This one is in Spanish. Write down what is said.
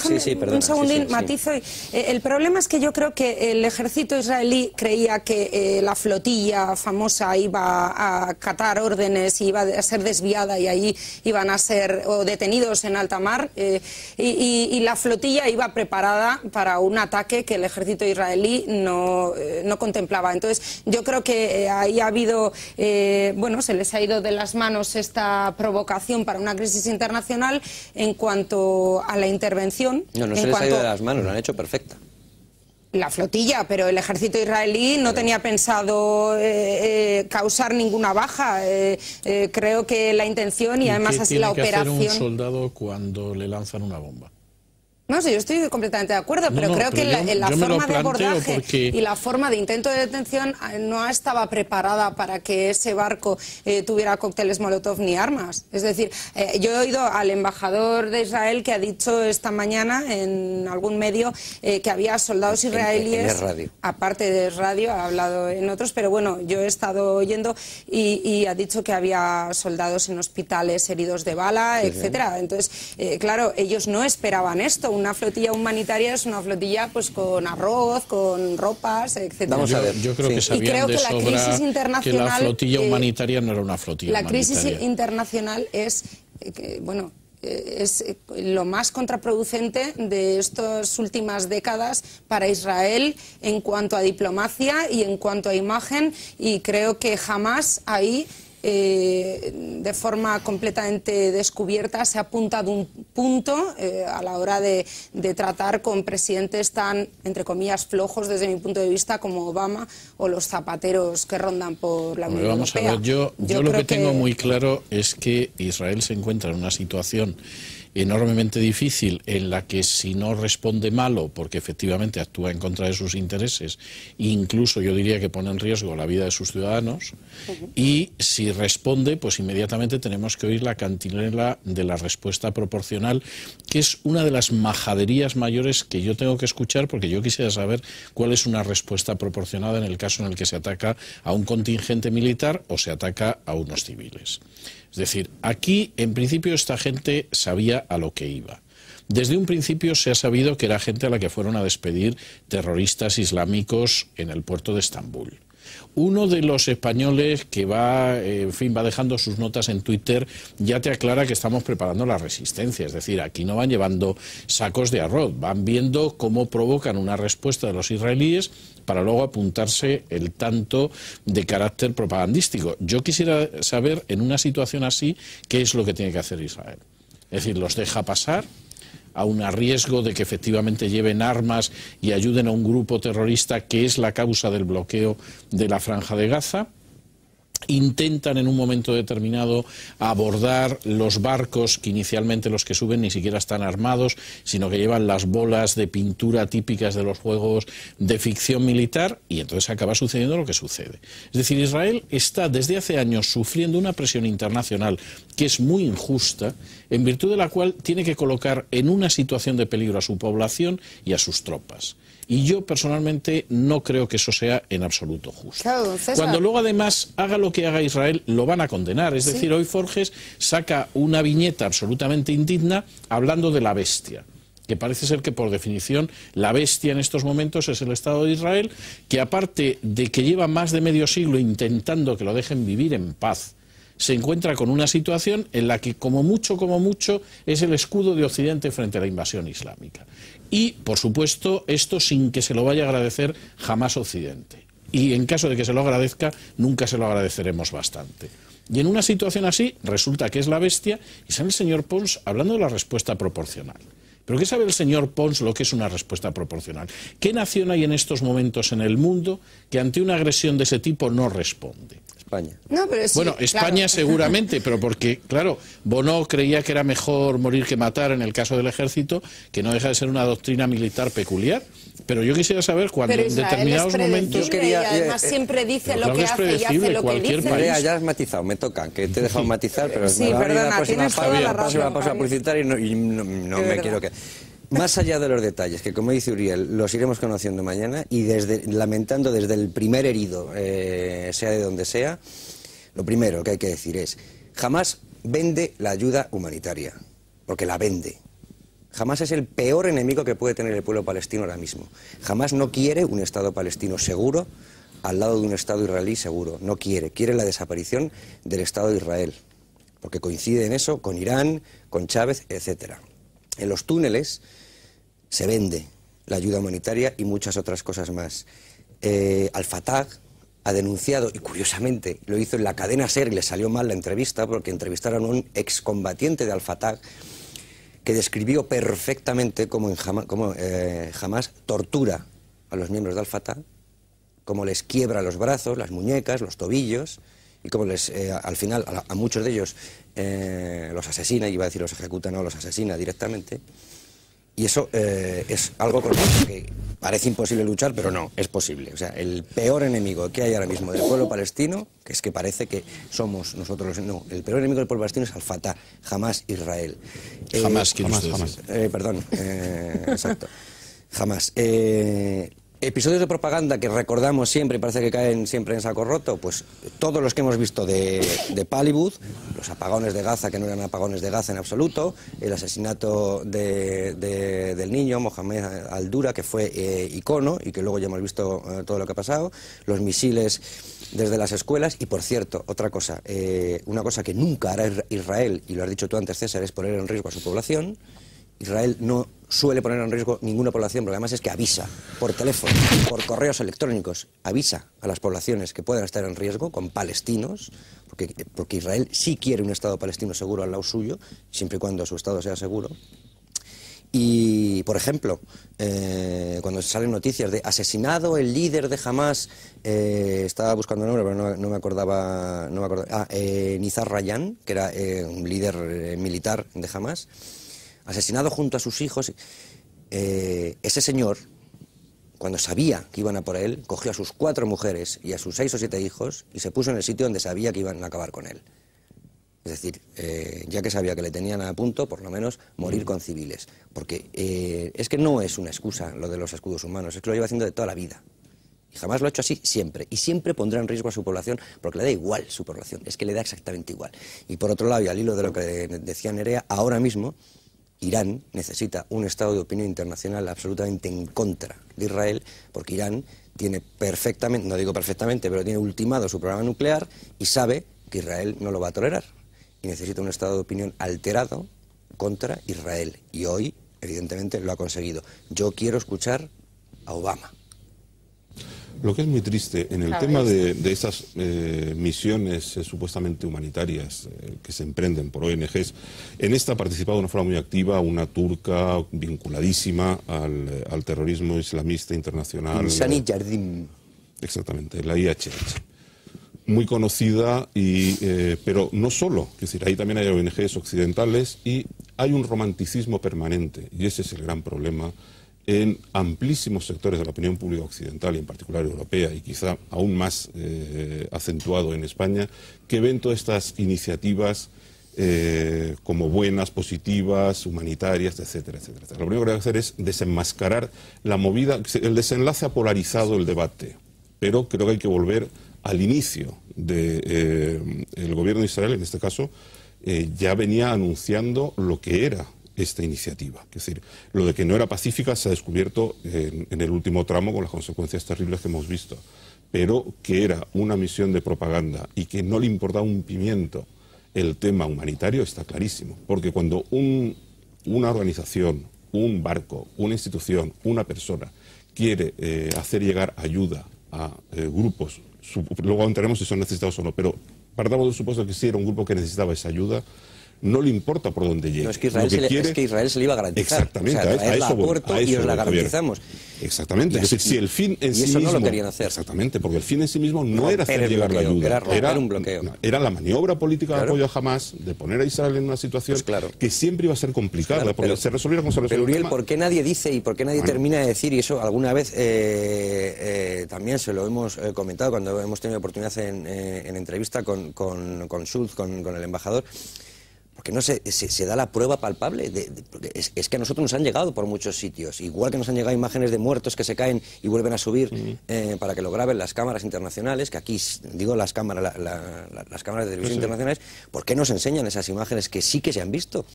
déjame un segundín, matizo. El problema es que yo creo que el ejército israelí creía que la flotilla famosa iba a acatar órdenes y iba a ser desviada y ahí iban a ser detenidos en alta mar y la flotilla iba preparada para un ataque que el ejército israelí no contemplaba. Entonces yo creo que ahí ha habido, bueno, se les ha ido de las manos esta provocación para una crisis internacional. En cuanto a la intervención... No se les ha ido de las manos, lo han hecho perfecta. La flotilla, pero el ejército israelí no tenía pensado causar ninguna baja. Creo que la intención y además así la operación... ¿Qué tiene que hacer un soldado cuando le lanzan una bomba? No sé, yo estoy completamente de acuerdo, pero creo que la forma de abordaje y la forma de intento de detención no estaba preparada para que ese barco tuviera cócteles Molotov ni armas. Es decir, yo he oído al embajador de Israel que ha dicho esta mañana en algún medio que había soldados israelíes, aparte de radio, ha hablado en otros, pero bueno, yo he estado oyendo y ha dicho que había soldados en hospitales heridos de bala, etcétera. Entonces, claro, ellos no esperaban esto. Una flotilla humanitaria es una flotilla pues con arroz, con ropas, etc. Vamos a ver. Yo creo que sabían de sobra que la flotilla humanitaria no era una flotilla humanitaria. La crisis internacional es, bueno, es lo más contraproducente de estas últimas décadas para Israel en cuanto a diplomacia y en cuanto a imagen, y creo que jamás ahí de forma completamente descubierta se ha apuntado un punto a la hora de tratar con presidentes tan, entre comillas, flojos desde mi punto de vista como Obama o los zapateros que rondan por la Unión Europea. Vamos a ver, yo lo que tengo muy claro es que Israel se encuentra en una situación enormemente difícil en la que si no responde malo, porque efectivamente actúa en contra de sus intereses, incluso yo diría que pone en riesgo la vida de sus ciudadanos, y si responde, pues inmediatamente tenemos que oír la cantinela de la respuesta proporcional, que es una de las majaderías mayores que yo tengo que escuchar, porque yo quisiera saber cuál es una respuesta proporcionada en el caso en el que se ataca a un contingente militar o se ataca a unos civiles. Es decir, aquí en principio esta gente sabía a lo que iba. Desde un principio se ha sabido que era gente a la que fueron a despedir terroristas islámicos en el puerto de Estambul. Uno de los españoles que va dejando sus notas en Twitter ya te aclara que estamos preparando la resistencia. Es decir, aquí no van llevando sacos de arroz, van viendo cómo provocan una respuesta de los israelíes para luego apuntarse el tanto de carácter propagandístico. Yo quisiera saber, en una situación así, qué es lo que tiene que hacer Israel. Es decir, ¿los deja pasar aun a riesgo de que efectivamente lleven armas y ayuden a un grupo terrorista que es la causa del bloqueo de la Franja de Gaza? Intentan en un momento determinado abordar los barcos que inicialmente los que suben ni siquiera están armados, sino que llevan las bolas de pintura típicas de los juegos de ficción militar, y entonces acaba sucediendo lo que sucede. Es decir, Israel está desde hace años sufriendo una presión internacional que es muy injusta, en virtud de la cual tiene que colocar en una situación de peligro a su población y a sus tropas. Y yo personalmente no creo que eso sea en absoluto justo. Claro, cuando luego además haga lo que haga Israel, lo van a condenar. Es decir, hoy Forges saca una viñeta absolutamente indigna hablando de la bestia, que parece ser que por definición la bestia en estos momentos es el Estado de Israel, que aparte de que lleva más de medio siglo intentando que lo dejen vivir en paz, se encuentra con una situación en la que como mucho es el escudo de Occidente frente a la invasión islámica. Y, por supuesto, esto sin que se lo vaya a agradecer jamás Occidente. Y en caso de que se lo agradezca, nunca se lo agradeceremos bastante. Y en una situación así, resulta que es la bestia, y sale el señor Pons hablando de la respuesta proporcional. ¿Pero qué sabe el señor Pons lo que es una respuesta proporcional? ¿Qué nación hay en estos momentos en el mundo que ante una agresión de ese tipo no responde? España. No, pero sí, bueno, España claro. Seguramente, pero porque, claro, Bono creía que era mejor morir que matar en el caso del ejército, que no deja de ser una doctrina militar peculiar. Pero yo quisiera saber cuando en determinados momentos... Y además siempre dice lo que hace y hace lo que dice. Ya has matizado, me toca, que te he dejado matizar, pero sí, perdona, tienes toda la razón. Próxima pausa publicitaria y no me quiero que... Más allá de los detalles, que como dice Uriel, los iremos conociendo mañana, y lamentando desde el primer herido, sea de donde sea, lo primero que hay que decir es, jamás vende la ayuda humanitaria, porque la vende. Hamás es el peor enemigo que puede tener el pueblo palestino ahora mismo. Hamás no quiere un Estado palestino seguro al lado de un Estado israelí seguro. No quiere. Quiere la desaparición del Estado de Israel. Porque coincide en eso con Irán, con Chávez, etc. En los túneles se vende la ayuda humanitaria y muchas otras cosas más. Al-Fatah ha denunciado, y curiosamente lo hizo en la cadena SER y le salió mal la entrevista, porque entrevistaron a un excombatiente de Al-Fatah que describió perfectamente cómo Hamás tortura a los miembros de Al-Fatah, cómo les quiebra los brazos, las muñecas, los tobillos, y cómo al final a muchos de ellos los asesina, iba a decir los ejecuta, no, los asesina directamente. Y eso es algo con lo que parece imposible luchar, pero no, es posible. O sea, el peor enemigo que hay ahora mismo del pueblo palestino, que es que parece que somos nosotros los... No, el peor enemigo del pueblo palestino es Al-Fatah, Hamás, Israel. Hamás, perdón, exacto. Hamás. Episodios de propaganda que recordamos siempre y parece que caen siempre en saco roto, pues todos los que hemos visto de Pallywood, los apagones de Gaza que no eran apagones de Gaza en absoluto, el asesinato del niño Mohamed Al-Dura, que fue icono y que luego ya hemos visto todo lo que ha pasado, los misiles desde las escuelas. Y por cierto, otra cosa, una cosa que nunca hará Israel, y lo has dicho tú antes, César, es poner en riesgo a su población. Israel no suele poner en riesgo ninguna población, porque además es que avisa por teléfono, por correos electrónicos, avisa a las poblaciones que puedan estar en riesgo con palestinos, porque Israel sí quiere un Estado palestino seguro al lado suyo, siempre y cuando su Estado sea seguro. Y, por ejemplo, cuando salen noticias de asesinado el líder de Hamás, estaba buscando el nombre, pero no me acordaba, Nizar Rayan, que era un líder militar de Hamás, asesinado junto a sus hijos. Ese señor, cuando sabía que iban a por él, cogió a sus 4 mujeres y a sus 6 o 7 hijos y se puso en el sitio donde sabía que iban a acabar con él. Es decir, ya que sabía que le tenían a punto, por lo menos morir con civiles. Porque es que no es una excusa lo de los escudos humanos, es que lo lleva haciendo de toda la vida. Y jamás lo ha hecho así, siempre. Y siempre pondrá en riesgo a su población, porque le da igual su población, es que le da exactamente igual. Y por otro lado, y al hilo de lo que decía Nerea, ahora mismo Irán necesita un estado de opinión internacional absolutamente en contra de Israel, porque Irán tiene perfectamente, no digo perfectamente, pero tiene ultimado su programa nuclear y sabe que Israel no lo va a tolerar. Y necesita un estado de opinión alterado contra Israel. Y hoy, evidentemente, lo ha conseguido. Yo quiero escuchar a Obama. Lo que es muy triste en el tema de esas misiones supuestamente humanitarias que se emprenden por ONGs, en esta ha participado de una forma muy activa una turca vinculadísima al terrorismo islamista internacional. Insani Yardim. Exactamente, la IHH. Muy conocida, pero no solo, es decir, ahí también hay ONGs occidentales y hay un romanticismo permanente, y ese es el gran problema en amplísimos sectores de la opinión pública occidental y en particular europea y quizá aún más acentuado en España, que ven todas estas iniciativas como buenas, positivas, humanitarias, etcétera, etcétera. Lo primero que hay que hacer es desenmascarar la movida. El desenlace ha polarizado el debate, pero creo que hay que volver al inicio del gobierno de Israel, en este caso, ya venía anunciando lo que era esta iniciativa. Es decir, lo de que no era pacífica se ha descubierto en el último tramo con las consecuencias terribles que hemos visto, pero que era una misión de propaganda y que no le importaba un pimiento el tema humanitario está clarísimo, porque cuando una organización, un barco, una institución, una persona quiere hacer llegar ayuda a grupos, luego entraremos si son necesitados o no, pero partamos del supuesto que sí era un grupo que necesitaba esa ayuda, no le importa por dónde llegue. No, es que Israel se le iba a garantizar. Exactamente, o sea, a eso voy, y os la garantizamos. Exactamente, es decir, si el fin en sí mismo... no lo querían hacer. Exactamente, porque el fin en sí mismo no era hacer llegar la ayuda. Era un bloqueo. Era la maniobra política de apoyo a Hamás, de poner a Israel en una situación que siempre iba a ser complicada, porque se resolviera como se resolvió. Pero Uriel, ¿por qué nadie dice y por qué nadie termina de decir, y eso alguna vez también se lo hemos comentado cuando hemos tenido oportunidad en entrevista con Schultz, con el embajador, porque no se da la prueba palpable. Es que a nosotros nos han llegado por muchos sitios, igual que nos han llegado imágenes de muertos que se caen y vuelven a subir para que lo graben las cámaras internacionales, que aquí, digo las cámaras de televisión internacionales. ¿Por qué nos enseñan esas imágenes que sí que se han visto?